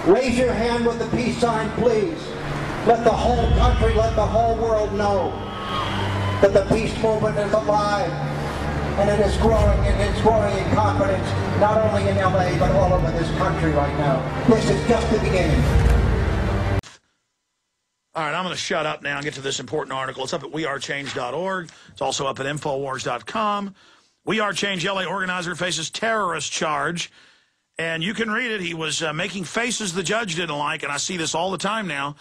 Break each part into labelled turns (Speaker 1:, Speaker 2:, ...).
Speaker 1: Raise your hand with the peace sign, please. Let the whole country, let the whole world know that the peace movement is alive. And it is growing, and it's growing in confidence, not only in LA, but all over this country right now. This is just the beginning.
Speaker 2: All right, I'm going to shut up now and get to this important article. It's up at wearechange.org. It's also up at Infowars.com. We Are Change LA organizer faces terrorist charge. And you can read it. He was making faces the judge didn't like, and I see this all the time now.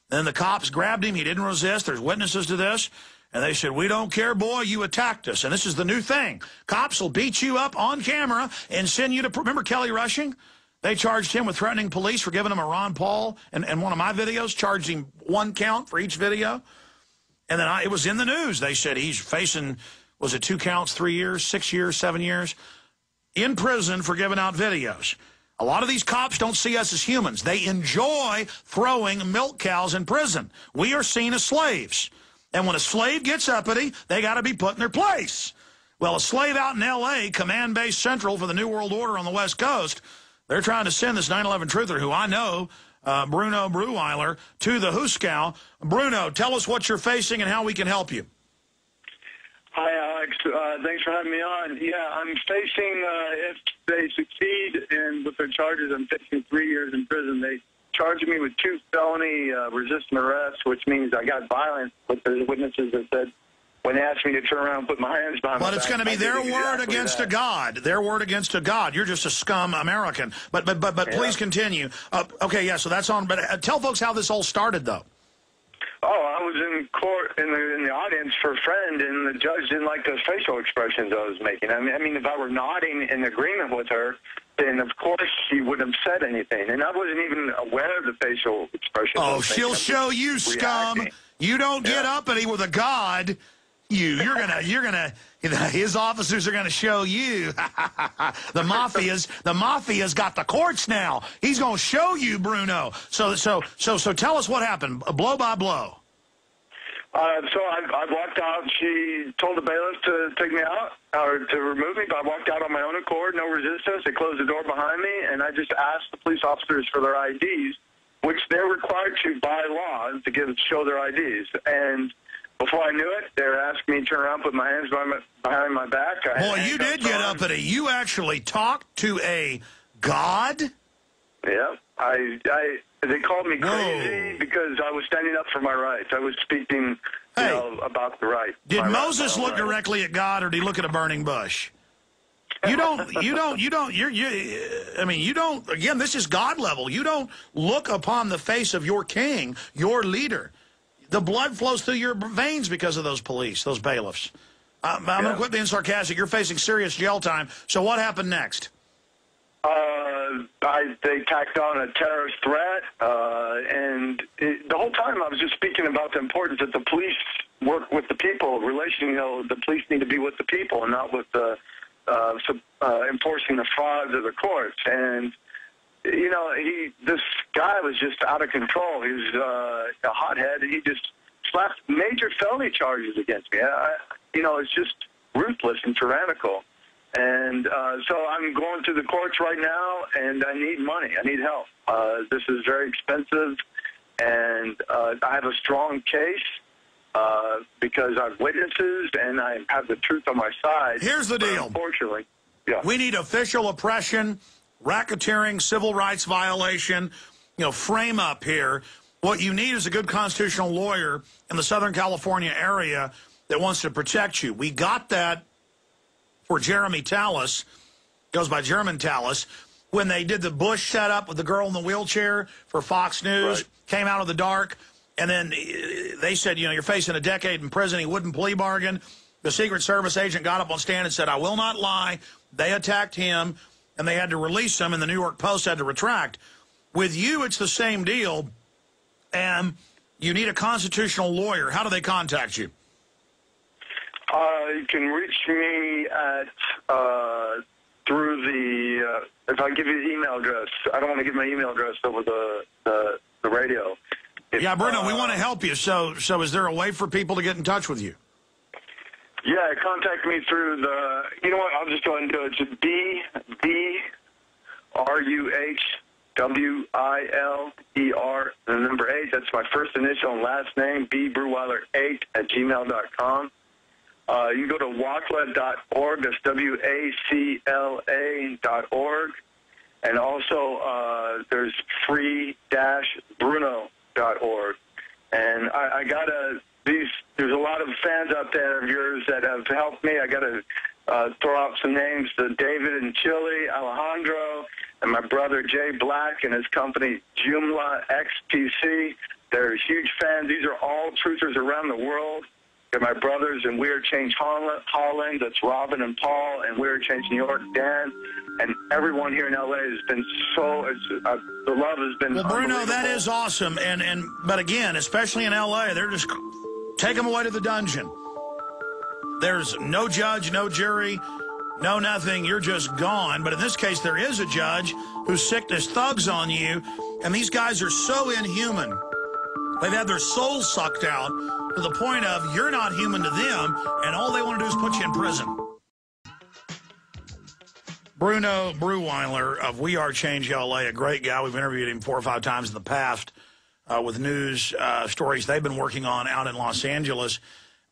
Speaker 2: Then the cops grabbed him. He didn't resist. There's witnesses to this. And they said, we don't care, boy, you attacked us. And this is the new thing. Cops will beat you up on camera and send you to... Remember Kelly Rushing? They charged him with threatening police for giving him a Ron Paul and one of my videos, charged him 1 count for each video. And then it was in the news. They said he's facing, was it 2 counts, 3 years, 6 years, 7 years? In prison for giving out videos. A lot of these cops don't see us as humans. They enjoy throwing milk cows in prison. We are seen as slaves. And when a slave gets uppity, they got to be put in their place. Well, a slave out in L.A., Command Base Central for the New World Order on the West Coast, they're trying to send this 9/11 truther, who I know, Bruno Bruhwiler, to the Hooskow. Bruno, tell us what you're facing and how we can help you.
Speaker 3: Hi, Alex. Thanks for having me on. Yeah, I'm facing, if they succeed with their charges, I'm facing 3 years in prison. They charged me with 2 felony resisting arrest, which means I got violent with the witnesses that said, when they asked me to turn around and put my hands behind my back.
Speaker 2: But it's going to be their word against a God. Their word against a God. You're just a scum American. But please continue. Okay, yeah, so that's on. But tell folks how this all started, though.
Speaker 3: Oh, I was in court in the audience for a friend, and the judge didn't like those facial expressions I was making. I mean, if I were nodding in agreement with her, then of course she wouldn't have said anything. And I wasn't even aware of the facial expressions.
Speaker 2: Oh, she'll show you, scum. You don't get uppity with a God. You're gonna. His officers are gonna show you. The mafia's got the courts now. He's gonna show you, Bruno. So tell us what happened, blow by blow.
Speaker 3: So I walked out. She told the bailiff to take me out or to remove me, but I walked out on my own accord, no resistance. They closed the door behind me, and I just asked the police officers for their IDs, which they're required to by law to show their IDs. And before I knew it, they were asking me to turn around, put my hands behind my back.
Speaker 2: Boy, you did get uppity. You actually talked to a God?
Speaker 3: Yeah. They called me crazy because I was standing up for my rights. I was speaking about the right.
Speaker 2: Did Moses look directly at God, or did he look at a burning bush? You don't, again, this is God level. You don't look upon the face of your king, your leader. The blood flows through your veins because of those police, those bailiffs. I'm going to quit being sarcastic. You're facing serious jail time. So what happened next?
Speaker 3: They tacked on a terrorist threat, and the whole time I was just speaking about the importance that the police work with the people. The police need to be with the people and not with enforcing the frauds of the courts. And this guy was just out of control. He was a hothead. He just slapped major felony charges against me. It's just ruthless and tyrannical. And so I'm going through the courts right now, and I need money. I need help. This is very expensive, and I have a strong case because I have witnesses, and I have the truth on my side.
Speaker 2: Here's the deal.
Speaker 3: Unfortunately, yeah.
Speaker 2: We need official oppression, racketeering, civil rights violation, frame up here. What you need is a good constitutional lawyer in the Southern California area that wants to protect you. We got that for Jeremy Tallis, goes by German Tallis, when they did the Bush setup with the girl in the wheelchair for Fox News, came out of the dark, and then they said, you're facing a decade in prison. He wouldn't plea bargain. The Secret Service agent got up on stand and said, I will not lie. They attacked him, and they had to release him, and the New York Post had to retract. With you, it's the same deal, and you need a constitutional lawyer. How do they contact you?
Speaker 3: You can reach me at through the if I give you the email address. I don't want to give my email address over the radio.
Speaker 2: Yeah, Bruno, we want to help you. So is there a way for people to get in touch with you?
Speaker 3: Yeah, contact me through the. You know what? I'll just go ahead and do it. It's Wiler, the number 8. That's my first initial and last name, bbreweiler8@gmail.com. You can go to wacla.org. That's WACLA.org. And also there's free-bruno.org. And I gotta there's a lot of fans out there of yours that have helped me. I gotta throw out some names to David in Chile, Alejandro, and my brother Jay Black and his company Joomla XPC. They're huge fans. These are all truthers around the world. They're my brothers in We Are Change Holland. That's Robin and Paul, and We Are Change New York, Dan. And everyone here in L.A. has been the love has been
Speaker 2: Bruno, that is awesome. But again, especially in L.A., they're just take them away to the dungeon. There's no judge, no jury, no nothing. You're just gone. But in this case, there is a judge whose sickness thugs on you, and these guys are so inhuman. They've had their souls sucked out to the point of you're not human to them, and all they want to do is put you in prison. Bruno Bruhwiler of We Are Change LA, a great guy. We've interviewed him 4 or 5 times in the past with news stories they've been working on out in Los Angeles.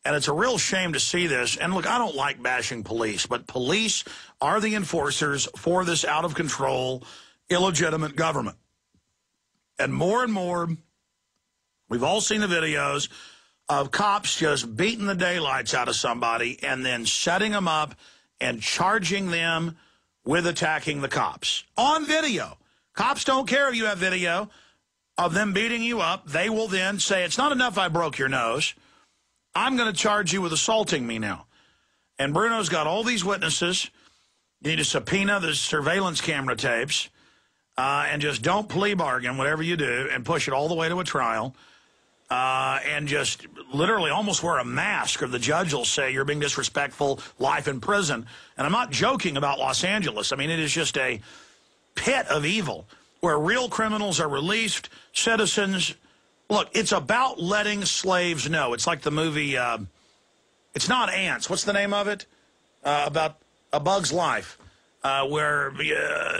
Speaker 2: And it's a real shame to see this. And look, I don't like bashing police, but police are the enforcers for this out-of-control, illegitimate government. And more, we've all seen the videos of cops just beating the daylights out of somebody and then setting them up and charging them with attacking the cops. On video. Cops don't care if you have video of them beating you up. They will then say, it's not enough I broke your nose. I'm going to charge you with assaulting me now. And Bruno's got all these witnesses. You need to subpoena the surveillance camera tapes and just don't plea bargain, whatever you do, and push it all the way to a trial. And just literally almost wear a mask, or the judge will say you're being disrespectful, life in prison. And I'm not joking about Los Angeles. I mean, it is just a pit of evil where real criminals are released, citizens. Look, it's about letting slaves know. It's like the movie, it's not Ants. What's the name of it? About A Bug's Life, where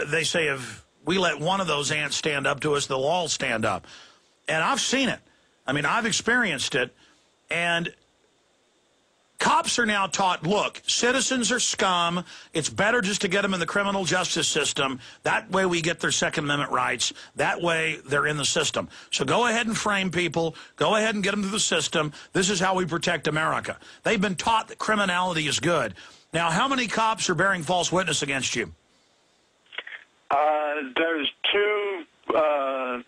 Speaker 2: they say if we let one of those ants stand up to us, they'll all stand up. And I've seen it. I mean, I've experienced it, and cops are now taught, look, citizens are scum. It's better just to get them in the criminal justice system. That way we get their Second Amendment rights. That way they're in the system. So go ahead and frame people. Go ahead and get them through the system. This is how we protect America. They've been taught that criminality is good. Now, how many cops are bearing false witness against you?
Speaker 3: There's 2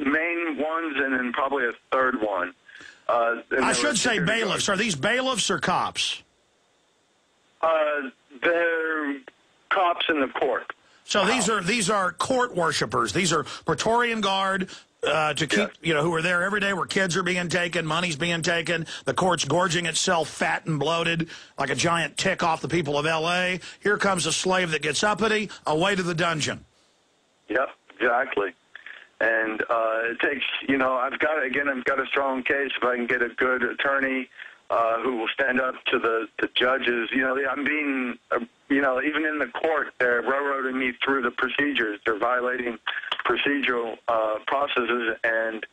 Speaker 3: main ones and then probably a third one.
Speaker 2: I should say bailiffs. Are these bailiffs or cops?
Speaker 3: They're cops in the court.
Speaker 2: So these are court worshipers. These are Praetorian Guard to keep, who are there every day where kids are being taken, money's being taken, the court's gorging itself fat and bloated like a giant tick off the people of L.A. Here comes a slave that gets uppity, away to the dungeon.
Speaker 3: Yep, exactly. And it takes, I've got a strong case if I can get a good attorney who will stand up to the judges. I'm being, even in the court, they're railroading me through the procedures. They're violating procedural processes, and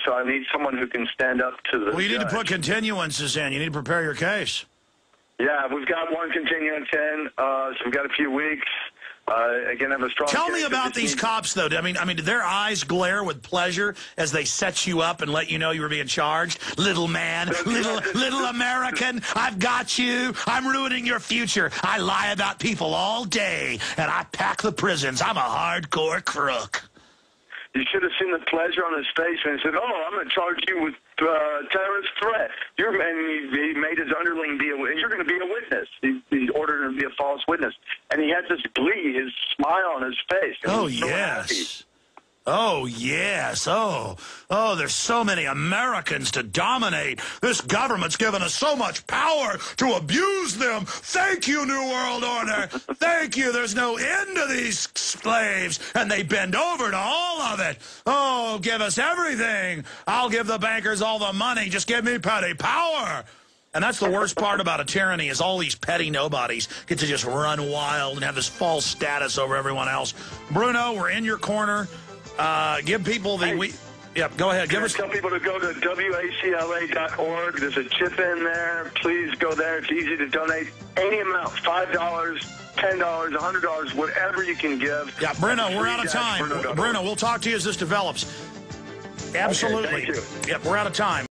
Speaker 3: so I need someone who can stand up to the
Speaker 2: Well, you
Speaker 3: judge.
Speaker 2: need to put continuances in. You need to prepare your case.
Speaker 3: Yeah, we've got one continuance in, so we've got a few weeks. Again, I have a strong
Speaker 2: Tell
Speaker 3: case.
Speaker 2: me about these cops, though. I mean, did their eyes glare with pleasure as they set you up and let you know you were being charged? Little man, little American, I've got you. I'm ruining your future. I lie about people all day, and I pack the prisons. I'm a hardcore crook.
Speaker 3: You should have seen the pleasure on his face when he said, "Oh, I'm going to charge you with terrorist threat." And he made his underling be you're going to be a witness. He ordered him to be a false witness. And he had this glee, his smile on his face.
Speaker 2: Oh,
Speaker 3: so
Speaker 2: yes.
Speaker 3: happy.
Speaker 2: Oh, yes. Oh, there's so many Americans to dominate. This government's given us so much power to abuse them. Thank you, New World Order. Thank you. There's no end to these slaves, and they bend over to all of it. Oh, give us everything. I'll give the bankers all the money. Just give me petty power. And that's the worst part about a tyranny is all these petty nobodies get to just run wild and have this false status over everyone else. Bruno, we're in your corner. Give people the... Yep, go ahead. Give us.
Speaker 3: Tell people to go to WACLA.org. There's a chip in there. Please go there. It's easy to donate any amount, $5, $10, $100, whatever you can give.
Speaker 2: Yeah, Bruno, we're out of time. Bruno, we'll talk to you as this develops. Absolutely.
Speaker 3: Okay, thank you.
Speaker 2: Yep, we're out of time.